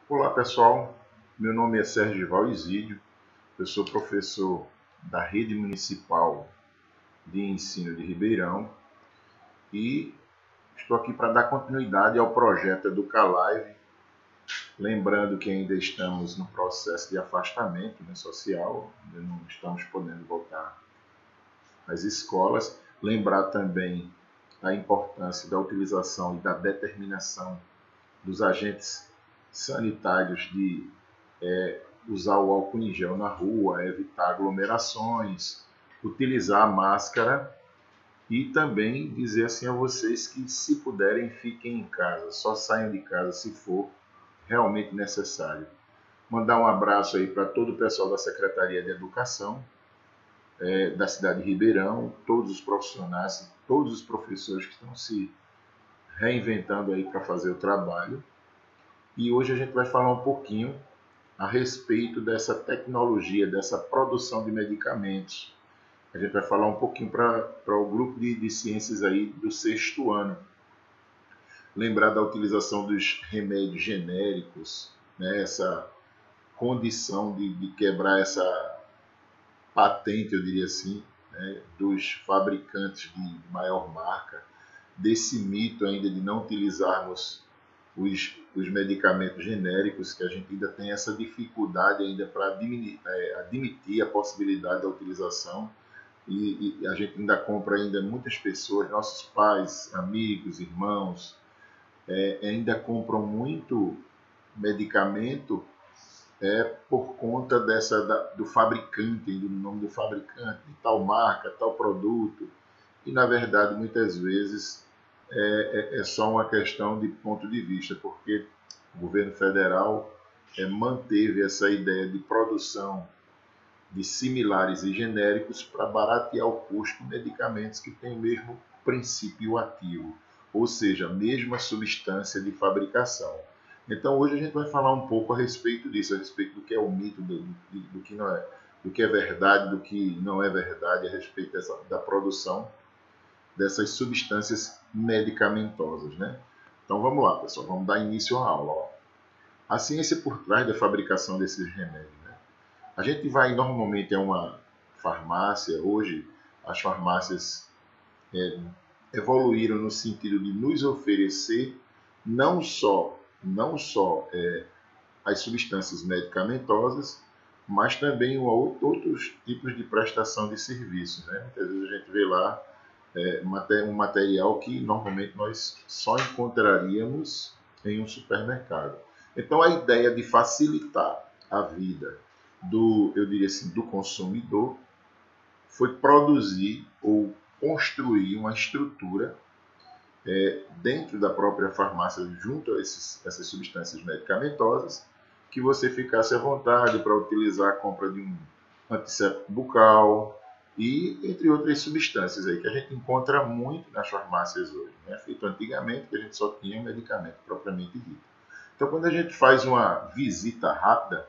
Olá pessoal, meu nome é Sérgio Isídio, eu sou professor da Rede Municipal de Ensino de Ribeirão e estou aqui para dar continuidade ao projeto EducaLive, lembrando que ainda estamos no processo de afastamento, né, social, ainda não estamos podendo voltar às escolas. Lembrar também a importância da utilização e da determinação dos agentes sanitários de usar o álcool em gel na rua, evitar aglomerações, utilizar a máscara e também dizer assim a vocês que, se puderem, fiquem em casa, só saiam de casa se for realmente necessário. Mandar um abraço aí para todo o pessoal da Secretaria de Educação da cidade de Ribeirão, todos os profissionais, todos os professores que estão se reinventando aí para fazer o trabalho. E hoje a gente vai falar um pouquinho a respeito dessa tecnologia, dessa produção de medicamentos. A gente vai falar um pouquinho para o grupo de ciências aí do sexto ano. Lembrar da utilização dos remédios genéricos, né? Essa condição de quebrar essa patente, eu diria assim, né? Dos fabricantes de maior marca, desse mito ainda de não utilizarmos os medicamentos genéricos, que a gente ainda tem essa dificuldade ainda para admitir a possibilidade da utilização e a gente ainda compra ainda muitas pessoas, nossos pais, amigos, irmãos, ainda compram muito medicamento por conta do fabricante, do nome do fabricante, de tal marca, tal produto, e na verdade muitas vezes é só uma questão de ponto de vista, porque o governo federal manteve essa ideia de produção de similares e genéricos para baratear o custo de medicamentos que têm o mesmo princípio ativo, ou seja, a mesma substância de fabricação. Então hoje a gente vai falar um pouco a respeito disso, a respeito do que é o mito, do que não é, do que é verdade, do que não é verdade a respeito da produção dessas substâncias medicamentosas, né? Então vamos lá, pessoal, vamos dar início à aula. Ó. A ciência por trás da fabricação desses remédios. Né? A gente vai normalmente a uma farmácia, hoje as farmácias evoluíram no sentido de nos oferecer não só as substâncias medicamentosas, mas também outros tipos de prestação de serviços. Né? Muitas vezes a gente vê lá um material que normalmente nós só encontraríamos em um supermercado. Então a ideia de facilitar a vida eu diria assim, do consumidor foi produzir ou construir uma estrutura dentro da própria farmácia, junto a essas substâncias medicamentosas, que você ficasse à vontade para utilizar a compra de um antisséptico bucal e entre outras substâncias aí que a gente encontra muito nas farmácias hoje, né? Feito antigamente, que a gente só tinha medicamento propriamente dito. Então, quando a gente faz uma visita rápida,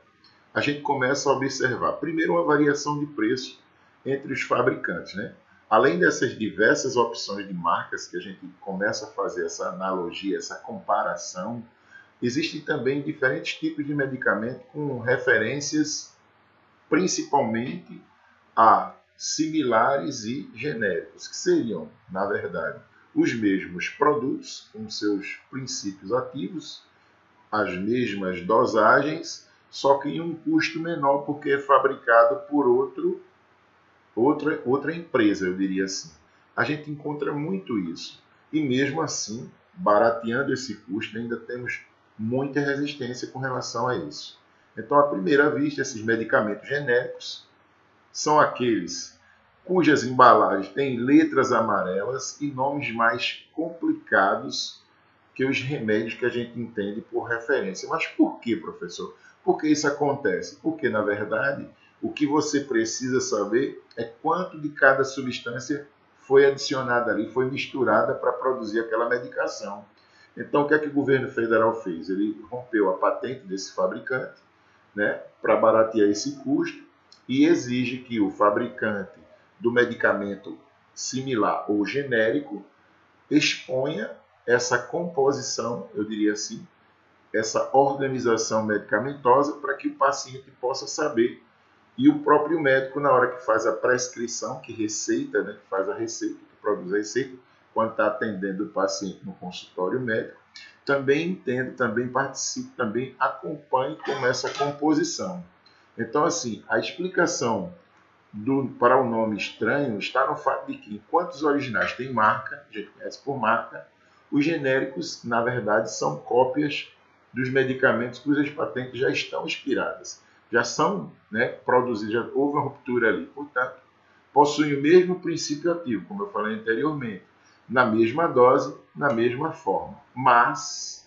a gente começa a observar, primeiro, uma variação de preço entre os fabricantes, né? Além dessas diversas opções de marcas que a gente começa a fazer essa analogia, essa comparação, existem também diferentes tipos de medicamento com referências principalmente a similares e genéricos, que seriam, na verdade, os mesmos produtos com seus princípios ativos, as mesmas dosagens, só que em um custo menor porque é fabricado por outra empresa, eu diria assim. A gente encontra muito isso. E mesmo assim, barateando esse custo, ainda temos muita resistência com relação a isso. Então, à primeira vista, esses medicamentos genéricos são aqueles cujas embalagens têm letras amarelas e nomes mais complicados que os remédios que a gente entende por referência. Mas por que, professor? Por que isso acontece? Porque, na verdade, o que você precisa saber é quanto de cada substância foi adicionada ali, foi misturada para produzir aquela medicação. Então, o que é que o governo federal fez? Ele rompeu a patente desse fabricante, né, para baratear esse custo e exige que o fabricante do medicamento similar ou genérico exponha essa composição, eu diria assim, essa organização medicamentosa para que o paciente possa saber, e o próprio médico, na hora que faz a prescrição, que receita, né, que faz a receita, que produz a receita, quando está atendendo o paciente no consultório médico, também entende, também participe, também acompanhe como essa composição. Então, assim, a explicação para o nome estranho está no fato de que, enquanto os originais têm marca, a gente conhece por marca, os genéricos, na verdade, são cópias dos medicamentos cujas patentes já estão expiradas, já são, né, produzidos, já houve uma ruptura ali. Portanto, possuem o mesmo princípio ativo, como eu falei anteriormente, na mesma dose, na mesma forma, mas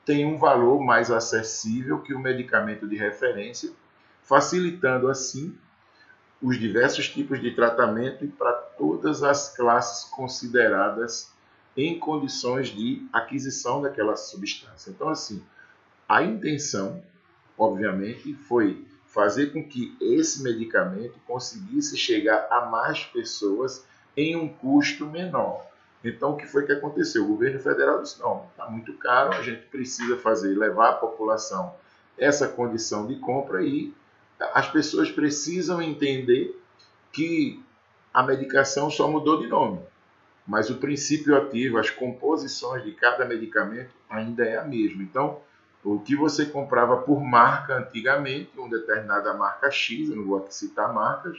tem um valor mais acessível que o medicamento de referência, facilitando assim os diversos tipos de tratamento e para todas as classes consideradas em condições de aquisição daquela substância. Então, assim, a intenção, obviamente, foi fazer com que esse medicamento conseguisse chegar a mais pessoas em um custo menor. Então, o que foi que aconteceu? O governo federal disse, não, está muito caro, a gente precisa levar à população essa condição de compra e as pessoas precisam entender que a medicação só mudou de nome, mas o princípio ativo, as composições de cada medicamento ainda é a mesma. Então, o que você comprava por marca antigamente, uma determinada marca X, eu não vou aqui citar marcas,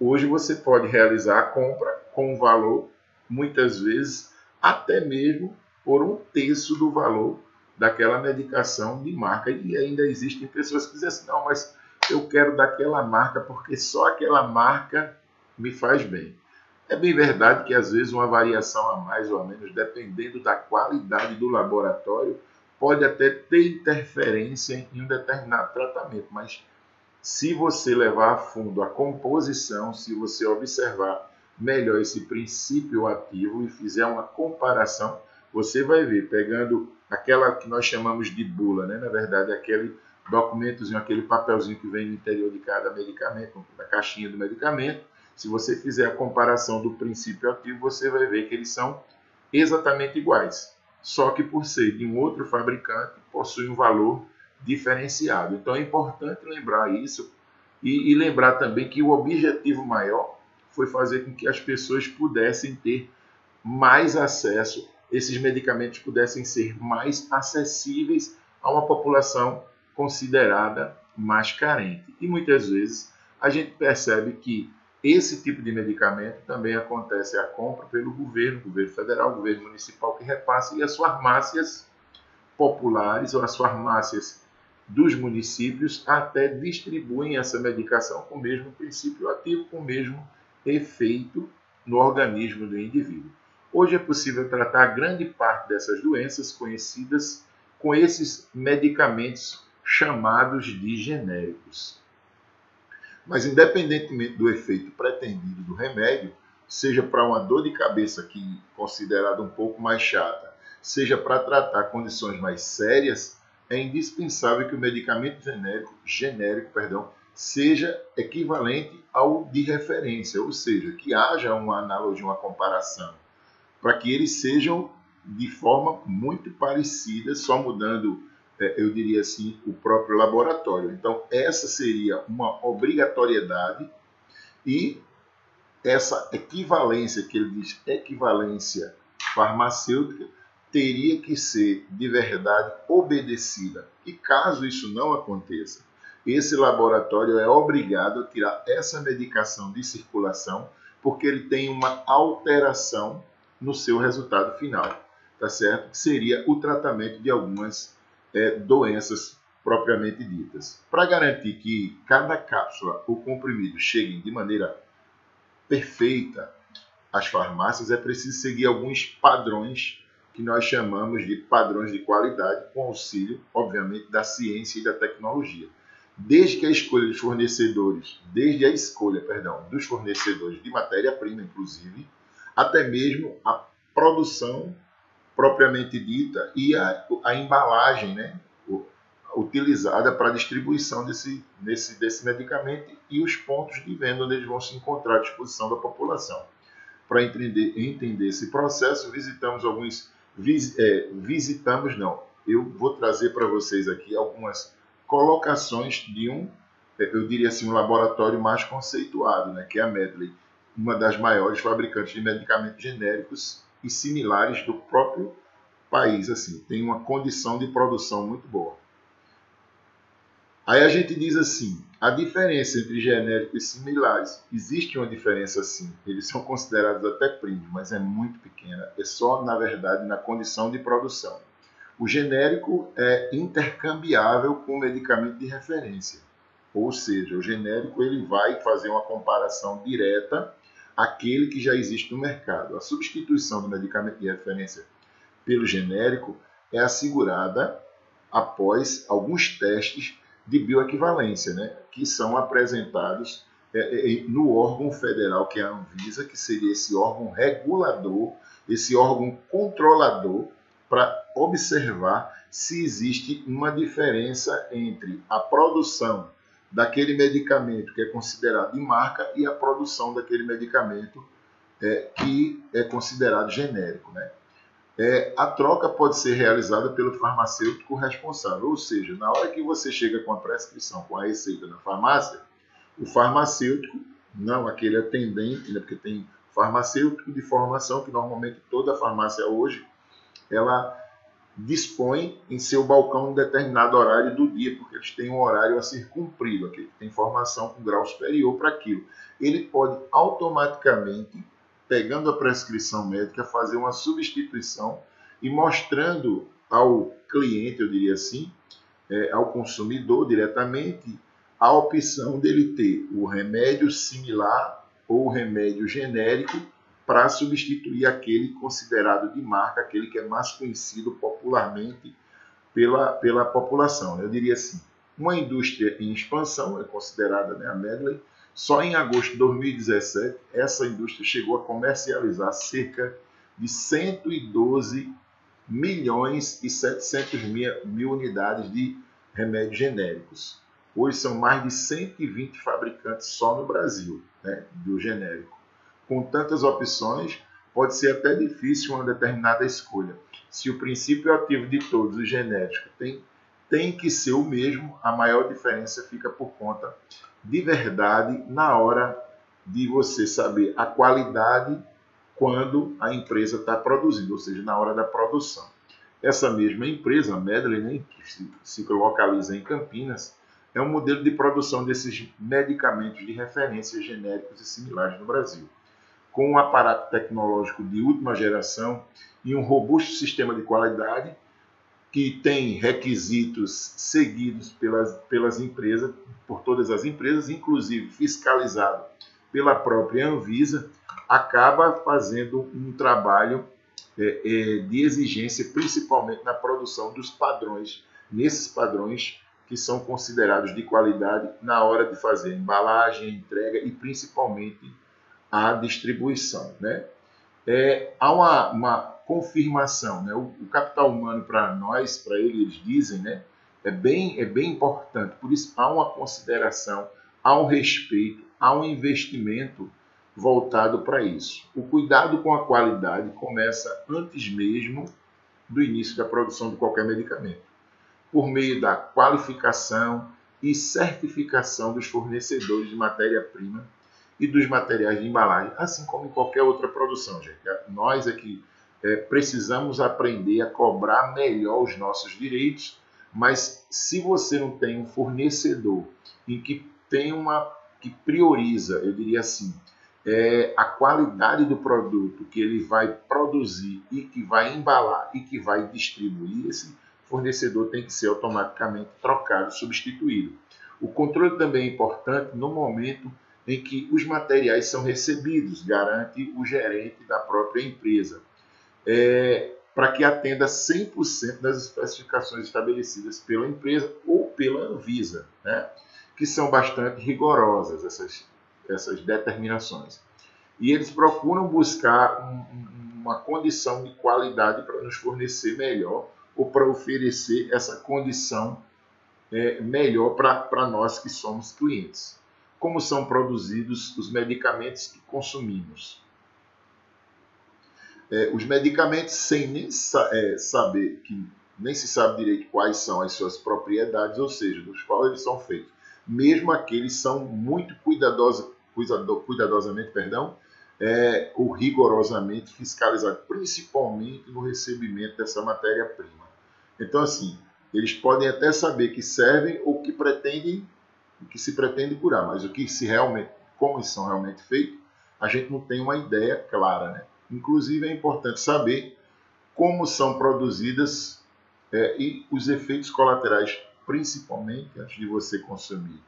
hoje você pode realizar a compra com um valor, muitas vezes, até mesmo por um terço do valor daquela medicação de marca. E ainda existem pessoas que dizem assim, não, mas eu quero daquela marca porque só aquela marca me faz bem. É bem verdade que às vezes uma variação a mais ou a menos, dependendo da qualidade do laboratório, pode até ter interferência em um determinado tratamento, mas se você levar a fundo a composição, se você observar melhor esse princípio ativo e fizer uma comparação, você vai ver, pegando aquela que nós chamamos de bula, né? Na verdade, aquele documentozinho, aquele papelzinho que vem no interior de cada medicamento, da caixinha do medicamento, se você fizer a comparação do princípio ativo, você vai ver que eles são exatamente iguais, só que por ser de um outro fabricante, possui um valor diferenciado. Então é importante lembrar isso e lembrar também que o objetivo maior foi fazer com que as pessoas pudessem ter mais acesso, esses medicamentos pudessem ser mais acessíveis a uma população considerada mais carente. E muitas vezes a gente percebe que esse tipo de medicamento também acontece a compra pelo governo federal, governo municipal que repassa, e as farmácias populares ou as farmácias dos municípios até distribuem essa medicação com o mesmo princípio ativo, com o mesmo efeito no organismo do indivíduo. Hoje é possível tratar grande parte dessas doenças conhecidas com esses medicamentos chamados de genéricos. Mas independentemente do efeito pretendido do remédio, seja para uma dor de cabeça que é considerada um pouco mais chata, seja para tratar condições mais sérias, é indispensável que o medicamento genérico, seja equivalente ao de referência, ou seja, que haja uma analogia, uma comparação, para que eles sejam de forma muito parecida, só mudando, eu diria assim, o próprio laboratório. Então, essa seria uma obrigatoriedade e essa equivalência, que ele diz equivalência farmacêutica, teria que ser de verdade obedecida. E caso isso não aconteça, esse laboratório é obrigado a tirar essa medicação de circulação porque ele tem uma alteração no seu resultado final, tá certo? Que seria o tratamento de algumas doenças propriamente ditas. Para garantir que cada cápsula ou comprimido cheguem de maneira perfeita às farmácias, é preciso seguir alguns padrões que nós chamamos de padrões de qualidade, com auxílio, obviamente, da ciência e da tecnologia. Desde a escolha dos fornecedores, dos fornecedores de matéria-prima, inclusive, até mesmo a produção propriamente dita e a embalagem, né, utilizada para a distribuição desse medicamento e os pontos de venda onde eles vão se encontrar à disposição da população. Para entender esse processo, eu vou trazer para vocês aqui algumas colocações de eu diria assim, um laboratório mais conceituado, né, que é a Medley, uma das maiores fabricantes de medicamentos genéricos e similares do próprio país, assim, tem uma condição de produção muito boa. Aí a gente diz assim, a diferença entre genéricos e similares, existe uma diferença sim, eles são considerados até primos, mas é muito pequena, é só, na verdade, na condição de produção. O genérico é intercambiável com o medicamento de referência, ou seja, o genérico ele vai fazer uma comparação direta àquele que já existe no mercado. A substituição do medicamento de referência pelo genérico é assegurada após alguns testes de bioequivalência, né, que são apresentados no órgão federal, que é a Anvisa, que seria esse órgão regulador, esse órgão controlador, para observar se existe uma diferença entre a produção daquele medicamento que é considerado de marca e a produção daquele medicamento que é considerado genérico, né? A troca pode ser realizada pelo farmacêutico responsável, ou seja, na hora que você chega com a prescrição, com a receita na farmácia, o farmacêutico, não aquele atendente, né, porque tem farmacêutico de formação, que normalmente toda farmácia hoje, ela dispõe em seu balcão em determinado horário do dia, porque eles têm um horário a ser cumprido, aquele que tem formação com grau superior para aquilo. Ele pode automaticamente, pegando a prescrição médica, fazer uma substituição e mostrando ao cliente, eu diria assim, ao consumidor diretamente, a opção dele ter o remédio similar ou o remédio genérico para substituir aquele considerado de marca, aquele que é mais conhecido popularmente pela população. Eu diria assim, uma indústria em expansão, é considerada, né, a Medley. Só em agosto de 2017, essa indústria chegou a comercializar cerca de 112 milhões e 700 mil unidades de remédios genéricos. Hoje são mais de 120 fabricantes só no Brasil, né, do genérico. Com tantas opções, pode ser até difícil uma determinada escolha. Se o princípio ativo de todos os genéricos tem que ser o mesmo, a maior diferença fica por conta de verdade na hora de você saber a qualidade quando a empresa está produzindo, ou seja, na hora da produção. Essa mesma empresa, a Medley, né, que se localiza em Campinas, é um modelo de produção desses medicamentos de referência genéricos e similares no Brasil. Com um aparato tecnológico de última geração e um robusto sistema de qualidade que tem requisitos seguidos pelas empresas, por todas as empresas, inclusive fiscalizado pela própria Anvisa, acaba fazendo um trabalho de exigência, principalmente na produção dos padrões, nesses padrões que são considerados de qualidade na hora de fazer a embalagem, a entrega e principalmente a distribuição, né? Há uma confirmação, né? O capital humano para nós, para eles dizem, né? É bem importante. Por isso há uma consideração, há um respeito, há um investimento voltado para isso. O cuidado com a qualidade começa antes mesmo do início da produção de qualquer medicamento, por meio da qualificação e certificação dos fornecedores de matéria-prima e dos materiais de embalagem, assim como em qualquer outra produção, gente. Nós aqui precisamos aprender a cobrar melhor os nossos direitos, mas se você não tem um fornecedor em que que prioriza, eu diria assim, a qualidade do produto que ele vai produzir e que vai embalar e que vai distribuir, esse fornecedor tem que ser automaticamente trocado, substituído. O controle também é importante no momento em que os materiais são recebidos, garante o gerente da própria empresa, para que atenda 100% das especificações estabelecidas pela empresa ou pela Anvisa, né? Que são bastante rigorosas essas determinações. E eles procuram buscar uma condição de qualidade para nos fornecer melhor ou para oferecer essa condição melhor para nós que somos clientes. Como são produzidos os medicamentos que consumimos? Os medicamentos, sem nem saber que nem se sabe direito quais são as suas propriedades, ou seja, dos quais eles são feitos. Mesmo aqueles são muito cuidadosamente, ou rigorosamente fiscalizados, principalmente no recebimento dessa matéria-prima. Então, assim, eles podem até saber que servem ou que pretendem, o que se pretende curar, mas o que se realmente, como eles são realmente feitos, a gente não tem uma ideia clara, né? Inclusive é importante saber como são produzidas e os efeitos colaterais, principalmente antes de você consumir.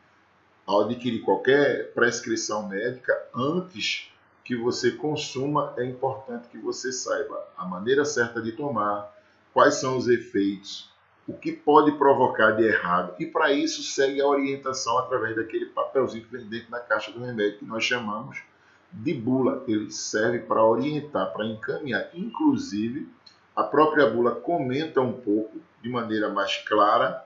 Ao adquirir qualquer prescrição médica, antes que você consuma, é importante que você saiba a maneira certa de tomar, quais são os efeitos, o que pode provocar de errado, e para isso segue a orientação através daquele papelzinho que vem dentro da caixa do remédio, que nós chamamos de bula. Ele serve para orientar, para encaminhar. Inclusive, a própria bula comenta um pouco, de maneira mais clara,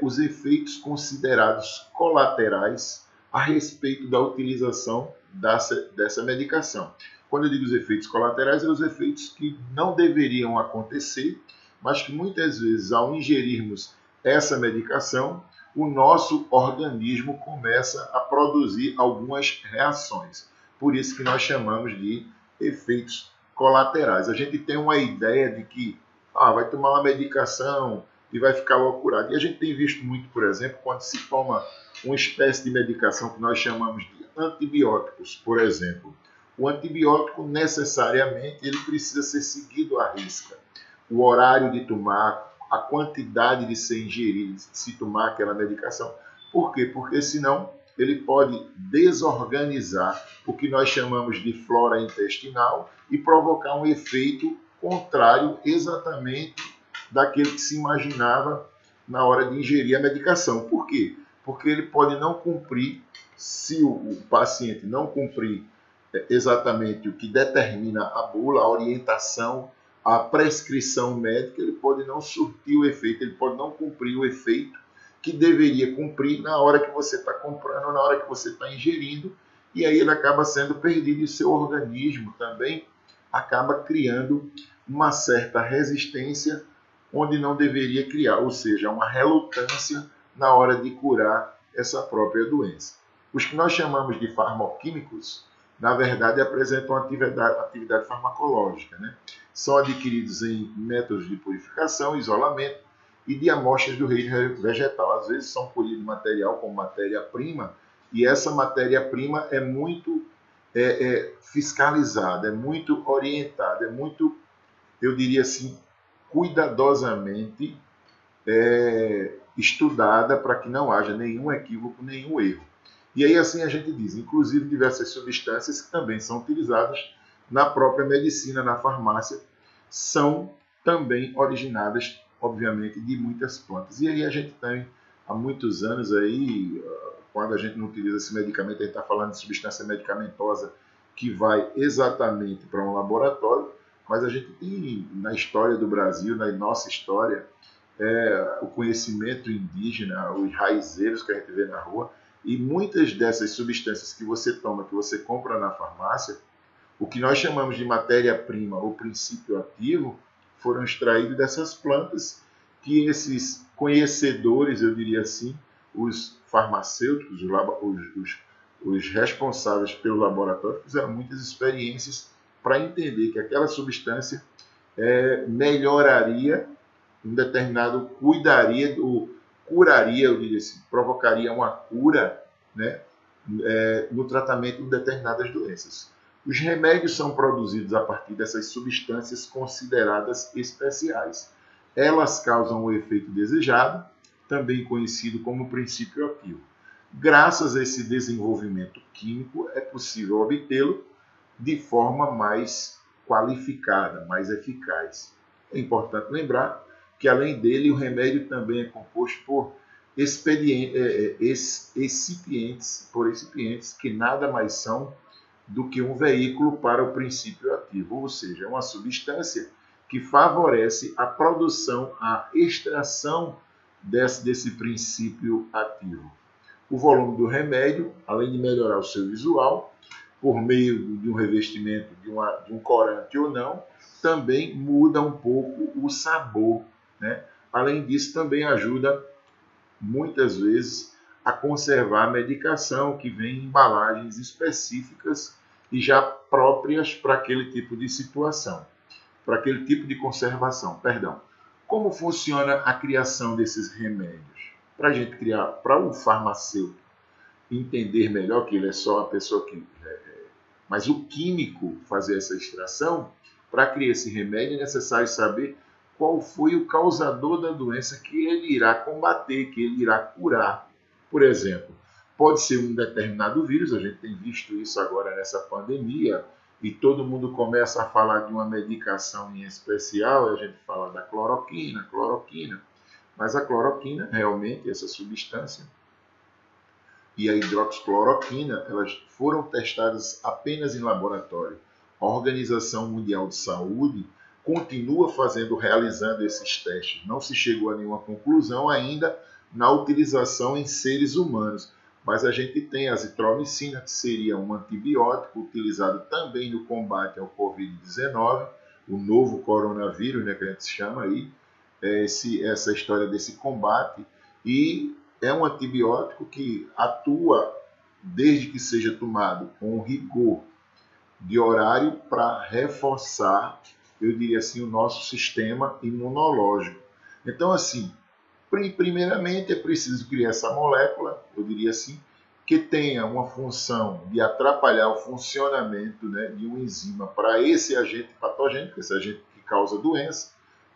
os efeitos considerados colaterais a respeito da utilização dessa medicação. Quando eu digo os efeitos colaterais, são os efeitos que não deveriam acontecer, mas que muitas vezes, ao ingerirmos essa medicação, o nosso organismo começa a produzir algumas reações. Por isso que nós chamamos de efeitos colaterais. A gente tem uma ideia de que vai tomar uma medicação e vai ficar logo curado. E a gente tem visto muito, por exemplo, quando se toma uma espécie de medicação que nós chamamos de antibióticos, por exemplo. O antibiótico, necessariamente, ele precisa ser seguido à risca. O horário de tomar, a quantidade de ser ingerido, de se tomar aquela medicação. Por quê? Porque senão ele pode desorganizar o que nós chamamos de flora intestinal e provocar um efeito contrário exatamente daquele que se imaginava na hora de ingerir a medicação. Por quê? Porque ele pode não cumprir, se o paciente não cumprir exatamente o que determina a bula, a orientação, a prescrição médica, ele pode não surtir o efeito, ele pode não cumprir o efeito que deveria cumprir na hora que você está comprando, na hora que você está ingerindo, e aí ele acaba sendo perdido e seu organismo também acaba criando uma certa resistência onde não deveria criar, ou seja, uma relutância na hora de curar essa própria doença. Os que nós chamamos de farmacoquímicos, na verdade, apresentam atividade farmacológica, né? São adquiridos em métodos de purificação, isolamento e de amostras do reino vegetal. Às vezes são colhidos material como matéria-prima, e essa matéria-prima é muito fiscalizada, é muito orientada, é muito, eu diria assim, cuidadosamente estudada para que não haja nenhum equívoco, nenhum erro. E aí assim a gente diz, inclusive diversas substâncias que também são utilizadas na própria medicina, na farmácia, são também originadas, obviamente, de muitas plantas. E aí a gente tem, há muitos anos aí, quando a gente não utiliza esse medicamento, a gente está falando de substância medicamentosa que vai exatamente para um laboratório, mas a gente tem na história do Brasil, na nossa história, o conhecimento indígena, os raizeiros que a gente vê na rua, e muitas dessas substâncias que você toma, que você compra na farmácia, o que nós chamamos de matéria-prima ou princípio ativo, foram extraídos dessas plantas que esses conhecedores, eu diria assim, os farmacêuticos, os responsáveis pelo laboratório, fizeram muitas experiências para entender que aquela substância melhoraria um determinado, curaria, eu diria assim, provocaria uma cura, né, no tratamento de determinadas doenças. Os remédios são produzidos a partir dessas substâncias consideradas especiais. Elas causam o efeito desejado, também conhecido como princípio ativo. Graças a esse desenvolvimento químico, é possível obtê-lo de forma mais qualificada, mais eficaz. É importante lembrar que, além dele, o remédio também é composto por recipientes que nada mais são do que um veículo para o princípio ativo, ou seja, uma substância que favorece a produção, a extração desse princípio ativo. O volume do remédio, além de melhorar o seu visual, por meio de um revestimento, de um corante ou não, também muda um pouco o sabor, né? Além disso, também ajuda muitas vezes a conservar a medicação que vem em embalagens específicas e já próprias para aquele tipo de situação, para aquele tipo de conservação, perdão. Como funciona a criação desses remédios? Para a gente criar, para o farmacêutico entender melhor que ele é só a pessoa que... Mas o químico fazer essa extração, para criar esse remédio é necessário saber qual foi o causador da doença que ele irá combater, que ele irá curar. Por exemplo, pode ser um determinado vírus, a gente tem visto isso agora nessa pandemia, e todo mundo começa a falar de uma medicação em especial, a gente fala da cloroquina, mas a cloroquina, realmente, essa substância, e a hidroxicloroquina, elas foram testadas apenas em laboratório. A Organização Mundial de Saúde continua realizando esses testes. Não se chegou a nenhuma conclusão ainda na utilização em seres humanos. Mas a gente tem a azitromicina, que seria um antibiótico utilizado também no combate ao Covid-19, o novo coronavírus, né, que a gente chama aí, essa história desse combate, e é um antibiótico que atua desde que seja tomado com rigor de horário para reforçar, eu diria assim, o nosso sistema imunológico. Então, assim, primeiramente é preciso criar essa molécula, eu diria assim, que tenha uma função de atrapalhar o funcionamento, né, de uma enzima para esse agente patogênico, esse agente que causa doença,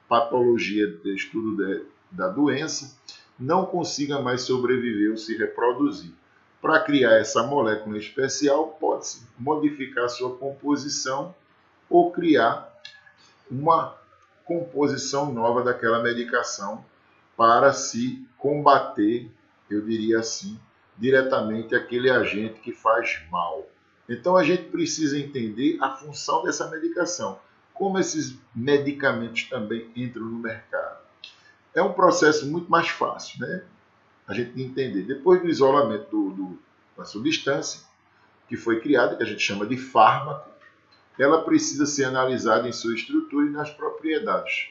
patologia de estudo da doença, não consiga mais sobreviver ou se reproduzir. Para criar essa molécula especial, pode-se modificar sua composição ou criar uma composição nova daquela medicação para se combater, eu diria assim, diretamente aquele agente que faz mal. Então a gente precisa entender a função dessa medicação, como esses medicamentos também entram no mercado. É um processo muito mais fácil, né? A gente entender. Depois do isolamento da substância que foi criada, que a gente chama de fármaco, ela precisa ser analisada em sua estrutura e nas propriedades,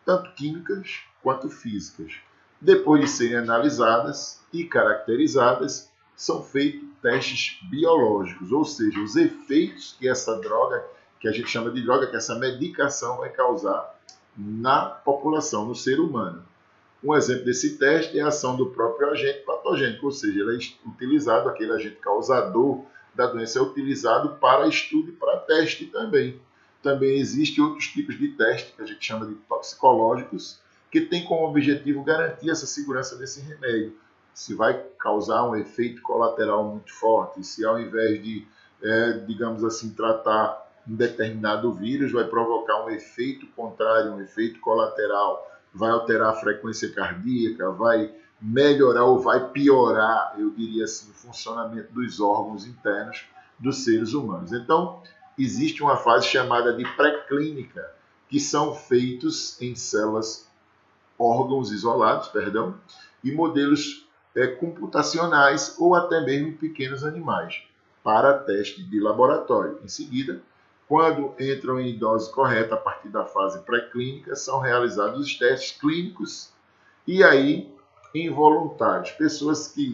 tanto químicas quanto físicas. Depois de serem analisadas e caracterizadas, são feitos testes biológicos, ou seja, os efeitos que essa droga, que a gente chama de droga, que essa medicação vai causar na população, no ser humano. Um exemplo desse teste é a ação do próprio agente patogênico, ou seja, ele é utilizado, aquele agente causador da doença é utilizado para estudo e para teste também. Também existem outros tipos de teste, que a gente chama de toxicológicos, que tem como objetivo garantir essa segurança desse remédio. Se vai causar um efeito colateral muito forte, se ao invés de, digamos assim, tratar um determinado vírus, vai provocar um efeito contrário, um efeito colateral, vai alterar a frequência cardíaca, vai melhorar ou vai piorar, eu diria assim, o funcionamento dos órgãos internos dos seres humanos. Então, existe uma fase chamada de pré-clínica, que são feitos em células, órgãos isolados, e modelos computacionais ou até mesmo em pequenos animais, para teste de laboratório. Em seguida, quando entram em dose correta, a partir da fase pré-clínica, são realizados os testes clínicos e aí involuntários,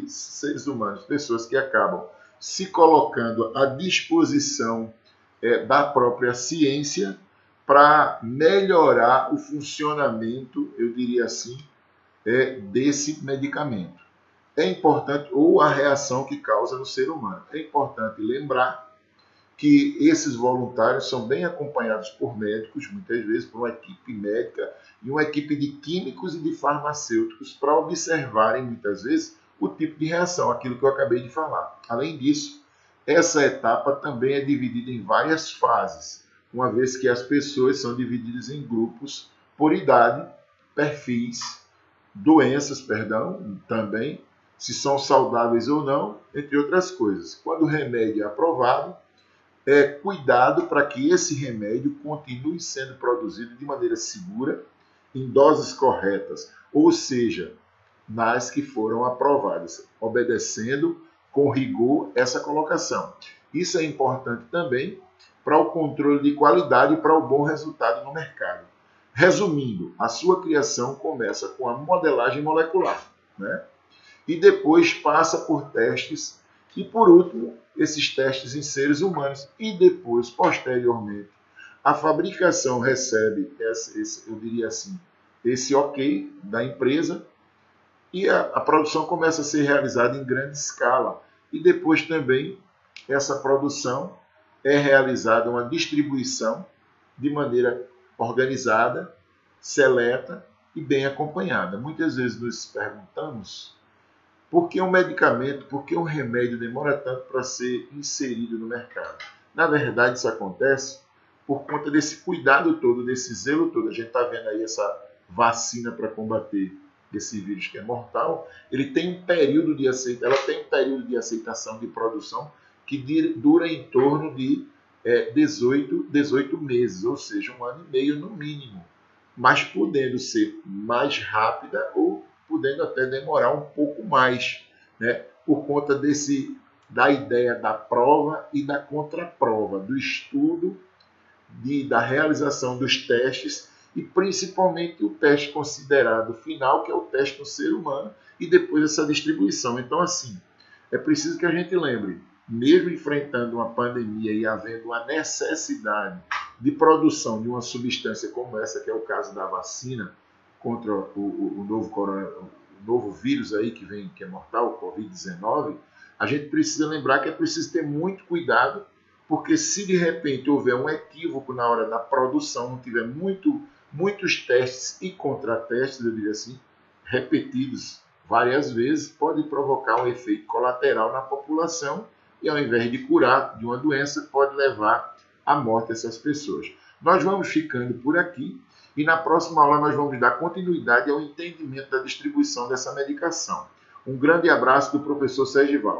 seres humanos, pessoas que acabam se colocando à disposição da própria ciência para melhorar o funcionamento, eu diria assim, desse medicamento. É importante, ou a reação que causa no ser humano. É importante lembrar que esses voluntários são bem acompanhados por médicos, muitas vezes por uma equipe médica e uma equipe de químicos e de farmacêuticos para observarem, muitas vezes, o tipo de reação, aquilo que eu acabei de falar. Além disso, essa etapa também é dividida em várias fases, uma vez que as pessoas são divididas em grupos por idade, perfis, doenças, também, se são saudáveis ou não, entre outras coisas. Quando o remédio é aprovado, cuidado para que esse remédio continue sendo produzido de maneira segura, em doses corretas, ou seja, nas que foram aprovadas, obedecendo com rigor essa colocação. Isso é importante também para o controle de qualidade e para o bom resultado no mercado. Resumindo, a sua criação começa com a modelagem molecular, né? E depois passa por testes e, por último, esses testes em seres humanos e depois, posteriormente, a fabricação recebe eu diria assim, esse ok da empresa e a produção começa a ser realizada em grande escala. E depois também essa produção é realizada uma distribuição de maneira organizada, seleta e bem acompanhada. Muitas vezes nos perguntamos por que um medicamento, por que um remédio demora tanto para ser inserido no mercado. Na verdade, isso acontece por conta desse cuidado todo, desse zelo todo. A gente está vendo aí essa vacina para combater esse vírus que é mortal. Ela tem um período de aceitação de produção que dura em torno de 18 meses, ou seja, 1 ano e meio no mínimo, mas podendo ser mais rápida ou podendo até demorar um pouco mais, né? Por conta da ideia da prova e da contraprova, do estudo, da realização dos testes e principalmente o teste considerado final, que é o teste no ser humano, e depois essa distribuição. Então, assim, é preciso que a gente lembre, mesmo enfrentando uma pandemia e havendo a necessidade de produção de uma substância como essa, que é o caso da vacina contra o novo vírus aí que é mortal, o Covid-19, a gente precisa lembrar que é preciso ter muito cuidado, porque se de repente houver um equívoco na hora da produção, não tiver muitos testes e contratestes, eu diria assim, repetidos várias vezes, pode provocar um efeito colateral na população e, ao invés de curar de uma doença, pode levar à morte dessas pessoas. Nós vamos ficando por aqui e na próxima aula nós vamos dar continuidade ao entendimento da distribuição dessa medicação. Um grande abraço do professor Sergival.